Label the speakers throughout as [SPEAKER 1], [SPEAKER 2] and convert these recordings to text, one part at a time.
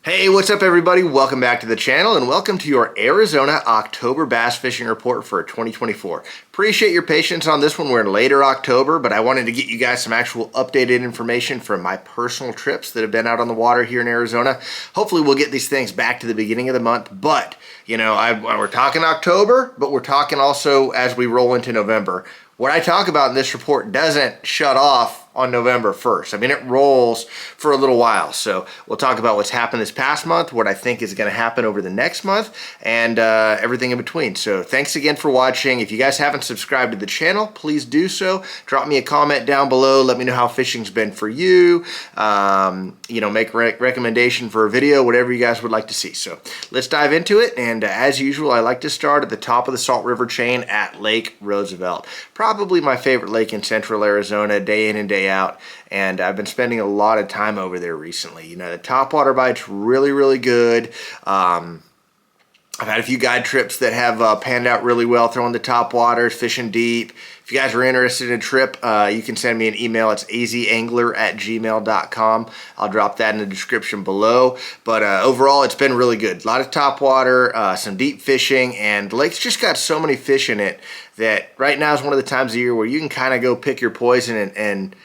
[SPEAKER 1] Hey, what's up everybody? Welcome back to the channel and welcome to your Arizona October bass fishing report for 2024. Appreciate your patience on this one. We're in later October, but I wanted to get you guys some actual updated information from my personal trips that have been out on the water here in Arizona. Hopefully we'll get these things back to the beginning of the month, but you know, we're talking October, but we're talking also as we roll into November. What I talk about in this report doesn't shut off on November 1st. I mean, it rolls for a little while. So we'll talk about what's happened this past month, what I think is going to happen over the next month, and everything in between. So thanks again for watching. If you guys haven't subscribed to the channel, please do so. Drop me a comment down below. Let me know how fishing's been for you. You know, make a recommendation for a video, whatever you guys would like to see. So let's dive into it. And as usual, I like to start at the top of the Salt River chain at Lake Roosevelt. Probably my favorite lake in central Arizona, day in and day out, and I've been spending a lot of time over there recently. You know, the topwater bite's really good. I've had a few guide trips that have panned out really well, throwing the top waters, fishing deep. If you guys are interested in a trip, you can send me an email. It's azangler@gmail.com. I'll drop that in the description below. But overall, it's been really good. A lot of top water, some deep fishing, and the lake's just got so many fish in it that right now is one of the times of year where you can kind of go pick your poison and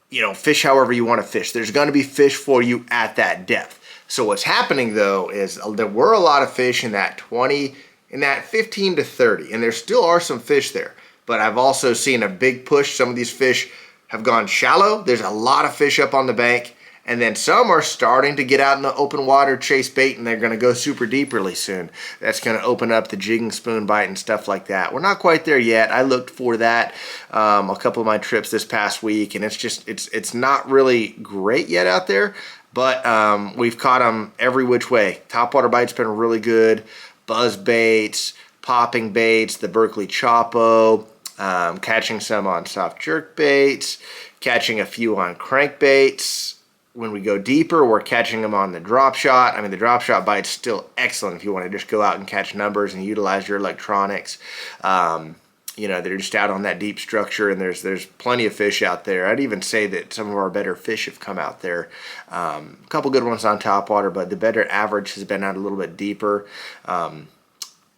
[SPEAKER 1] you know, fish however you want to fish. There's going to be fish for you at that depth. So what's happening though is there were a lot of fish in that 15 to 30, and there still are some fish there. But I've also seen a big push. Some of these fish have gone shallow. There's a lot of fish up on the bank, and then some are starting to get out in the open water, chase bait, and they're going to go super deep really soon. That's going to open up the jig and spoon bite and stuff like that. We're not quite there yet. I looked for that a couple of my trips this past week, and it's not really great yet out there. But we've caught them every which way. Topwater bite's been really good. Buzz baits, popping baits, the Berkley Chopo, catching some on soft jerk baits, catching a few on crankbaits. When we go deeper, we're catching them on the drop shot. I mean, the drop shot bite's still excellent if you want to just go out and catch numbers and utilize your electronics. You know, they're just out on that deep structure, and there's plenty of fish out there. I'd even say that some of our better fish have come out there. A couple good ones on topwater, but the better average has been out a little bit deeper.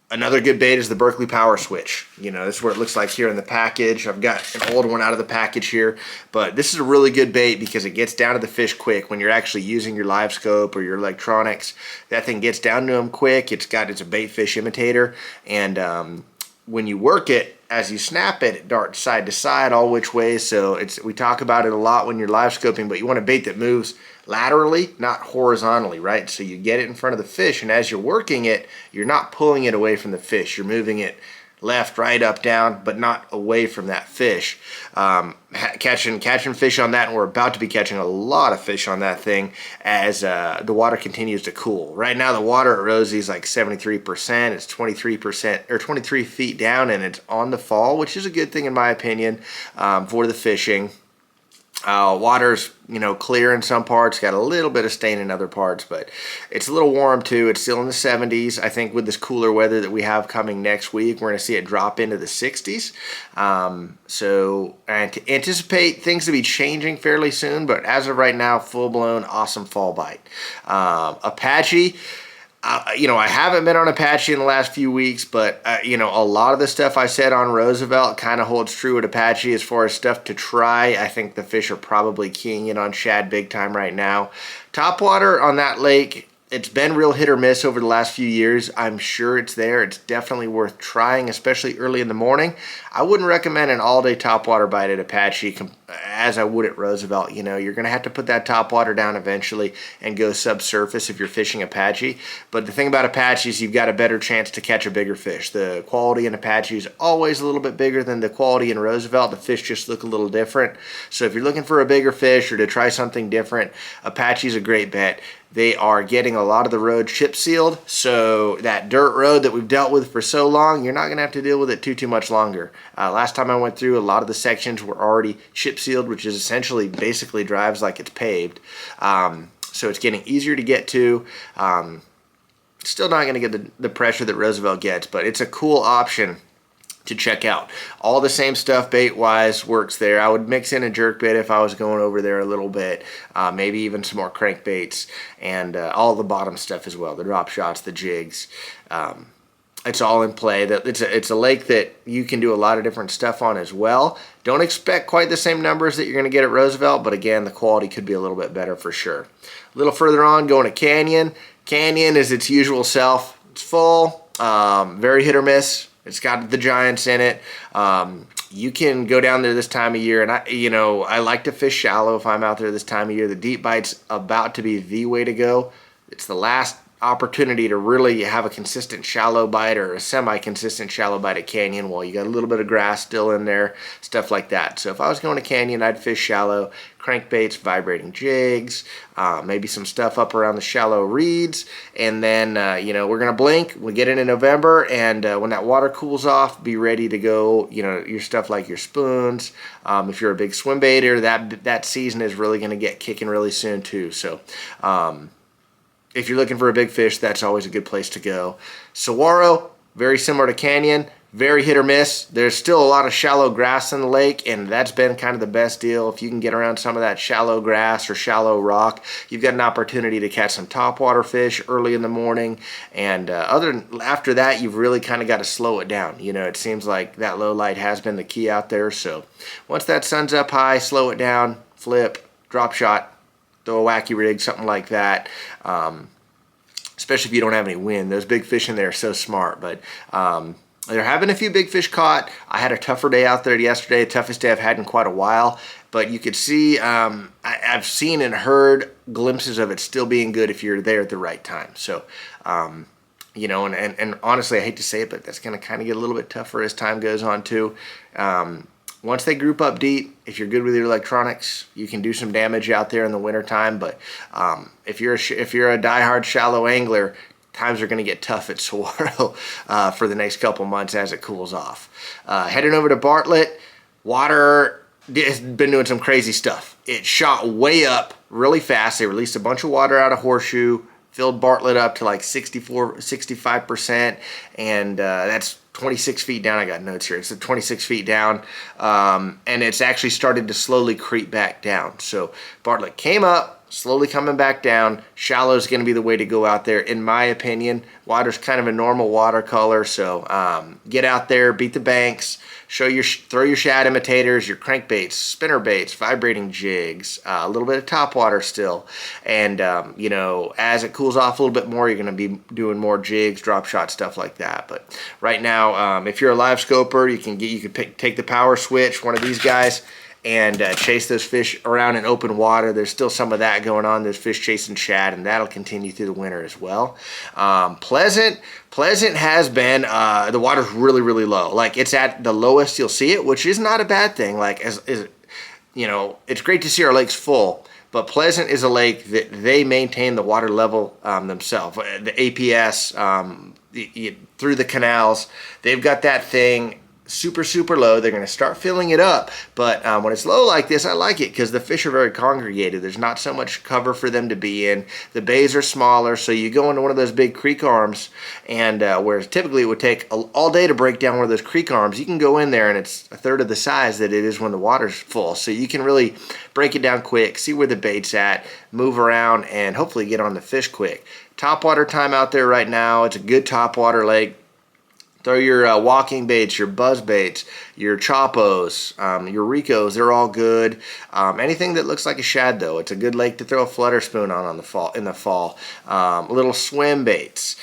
[SPEAKER 1] Another good bait is the Berkley Power Switch. You know, this is what it looks like here in the package. I've got an old one out of the package here, but this is a really good bait because it gets down to the fish quick. When you're actually using your live scope or your electronics, that thing gets down to them quick. It's a bait fish imitator, and when you work it, as you snap it, it darts side to side all which ways. So we talk about it a lot when you're live scoping, but you want a bait that moves laterally, not horizontally, right? So you get it in front of the fish, and as you're working it, you're not pulling it away from the fish. You're moving it left, right, up, down, but not away from that fish. Catching fish on that, and we're about to be catching a lot of fish on that thing as the water continues to cool. Right now, the water at Rosie is like 73%. It's 23% or 23 feet down, and it's on the fall, which is a good thing in my opinion for the fishing. Water's, you know, clear in some parts, got a little bit of stain in other parts, but it's a little warm too. It's still in the 70s. I think with this cooler weather that we have coming next week, we're going to see it drop into the 60s. So I anticipate things to be changing fairly soon, but as of right now, full-blown awesome fall bite. Apache. You know, I haven't been on Apache in the last few weeks, but, you know, a lot of the stuff I said on Roosevelt kind of holds true at Apache as far as stuff to try. I think the fish are probably keying in on shad big time right now. Topwater on that lake, it's been real hit or miss over the last few years. I'm sure it's there. It's definitely worth trying, especially early in the morning. I wouldn't recommend an all-day topwater bite at Apache as I would at Roosevelt. You know, you're going to have to put that topwater down eventually and go subsurface if you're fishing Apache. But the thing about Apache is you've got a better chance to catch a bigger fish. The quality in Apache is always a little bit bigger than the quality in Roosevelt. The fish just look a little different. So if you're looking for a bigger fish or to try something different, Apache's a great bet. They are getting a lot of the road chip sealed, so that dirt road that we've dealt with for so long, you're not going to have to deal with it too much longer. Last time I went through, a lot of the sections were already chip sealed, which is essentially basically drives like it's paved. So it's getting easier to get to. Still not going to get the pressure that Roosevelt gets, but it's a cool option to check out. All the same stuff bait wise works there. I would mix in a jerk bait if I was going over there a little bit, maybe even some more crankbaits, and all the bottom stuff as well, the drop shots, the jigs. It's all in play. It's a lake that you can do a lot of different stuff on as well. Don't expect quite the same numbers that you're going to get at Roosevelt, but again, the quality could be a little bit better for sure. A little further on, going to Canyon. Canyon is its usual self. It's full, very hit or miss. It's got the giants in it. You can go down there this time of year, and I like to fish shallow if I'm out there this time of year. The deep bite's about to be the way to go. It's the last opportunity to really have a consistent shallow bite or a semi-consistent shallow bite at Canyon. Well, you got a little bit of grass still in there, stuff like that. So if I was going to Canyon, I'd fish shallow, crankbaits, vibrating jigs, maybe some stuff up around the shallow reeds, and then we're gonna blink. We get into November, and when that water cools off, be ready to go. Your stuff like your spoons. If you're a big swim baiter, that season is really gonna get kicking really soon too. So if you're looking for a big fish, that's always a good place to go. Saguaro, very similar to Canyon, very hit or miss. There's still a lot of shallow grass in the lake, and that's been kind of the best deal. If you can get around some of that shallow grass or shallow rock, you've got an opportunity to catch some topwater fish early in the morning. And after that, you've really kind of got to slow it down. It seems like that low light has been the key out there. So once that sun's up high, slow it down, flip, drop shot, throw a wacky rig, something like that. Especially if you don't have any wind. Those big fish in there are so smart. But there have been a few big fish caught. I had a tougher day out there yesterday, the toughest day I've had in quite a while. But you could see, I've seen and heard glimpses of it still being good if you're there at the right time. So, and honestly, I hate to say it, but that's going to kind of get a little bit tougher as time goes on too. Once they group up deep, if you're good with your electronics, you can do some damage out there in the wintertime. But if you're a diehard shallow angler, times are going to get tough at Saguaro for the next couple months as it cools off. Heading over to Bartlett, water has been doing some crazy stuff. It shot way up really fast. They released a bunch of water out of Horseshoe, filled Bartlett up to like 65%, and that's 26 feet down. I got notes here. It's 26 feet down, and it's actually started to slowly creep back down. So Bartlett came up, slowly coming back down. Shallow is going to be the way to go out there, in my opinion. Water's kind of a normal watercolor, so get out there, beat the banks, throw your shad imitators, your crankbaits, spinner baits, vibrating jigs, a little bit of topwater still, and as it cools off a little bit more, you're going to be doing more jigs, drop shot, stuff like that. But right now, if you're a live scoper, you can take the power switch, one of these guys, and chase those fish around in open water. There's still some of that going on. There's fish chasing shad, and that'll continue through the winter as well. Pleasant has been, the water's really, really low. Like, it's at the lowest you'll see it, which is not a bad thing. Like, it's great to see our lakes full, but Pleasant is a lake that they maintain the water level themselves. The APS, through the canals, they've got that thing super, super low. They're going to start filling it up, but when it's low like this, I like it because the fish are very congregated. There's not so much cover for them to be in. The bays are smaller, so you go into one of those big creek arms, and whereas typically it would take all day to break down one of those creek arms, you can go in there and it's a third of the size that it is when the water's full. So you can really break it down quick, see where the bait's at, move around, and hopefully get on the fish quick. Topwater time out there right now. It's a good topwater lake. Throw your walking baits, your buzz baits, your choppos, your ricos. They're all good. Anything that looks like a shad, though, it's a good lake to throw a flutter spoon on in the fall. Little swim baits.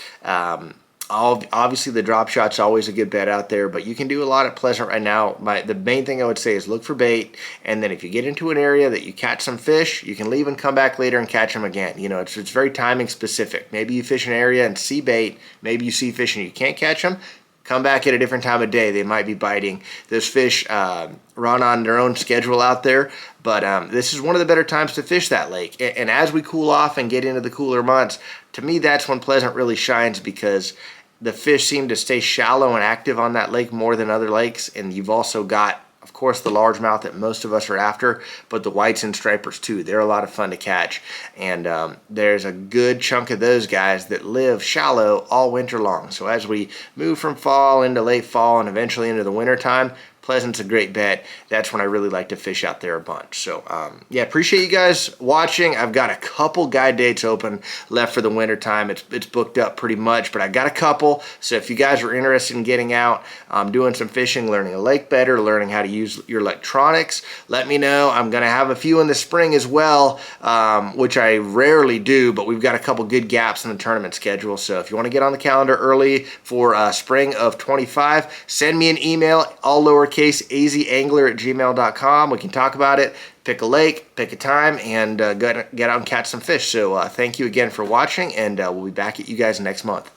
[SPEAKER 1] Obviously, the drop shot's always a good bet out there, but you can do a lot at Pleasant right now. The main thing I would say is look for bait, and then if you get into an area that you catch some fish, you can leave and come back later and catch them again. It's very timing specific. Maybe you fish an area and see bait. Maybe you see fish and you can't catch them. Come back at a different time of day. They might be biting. Those fish run on their own schedule out there, but this is one of the better times to fish that lake. And as we cool off and get into the cooler months, to me, that's when Pleasant really shines because the fish seem to stay shallow and active on that lake more than other lakes, and you've also got Of course, the largemouth that most of us are after, but the whites and stripers too. They're a lot of fun to catch. And there's a good chunk of those guys that live shallow all winter long. So as we move from fall into late fall and eventually into the winter time, Pleasant's a great bet. That's when I really like to fish out there a bunch. So yeah, appreciate you guys watching. I've got a couple guide dates open left for the winter time. It's booked up pretty much, but I got a couple. So if you guys are interested in getting out, doing some fishing, learning a lake better, learning how to use your electronics, let me know. I'm gonna have a few in the spring as well, which I rarely do, but we've got a couple good gaps in the tournament schedule. So if you want to get on the calendar early for spring of 25, send me an email, all lowercase, azangler@gmail.com. We can talk about it, pick a lake, pick a time, and get out and catch some fish. So thank you again for watching, and we'll be back at you guys next month.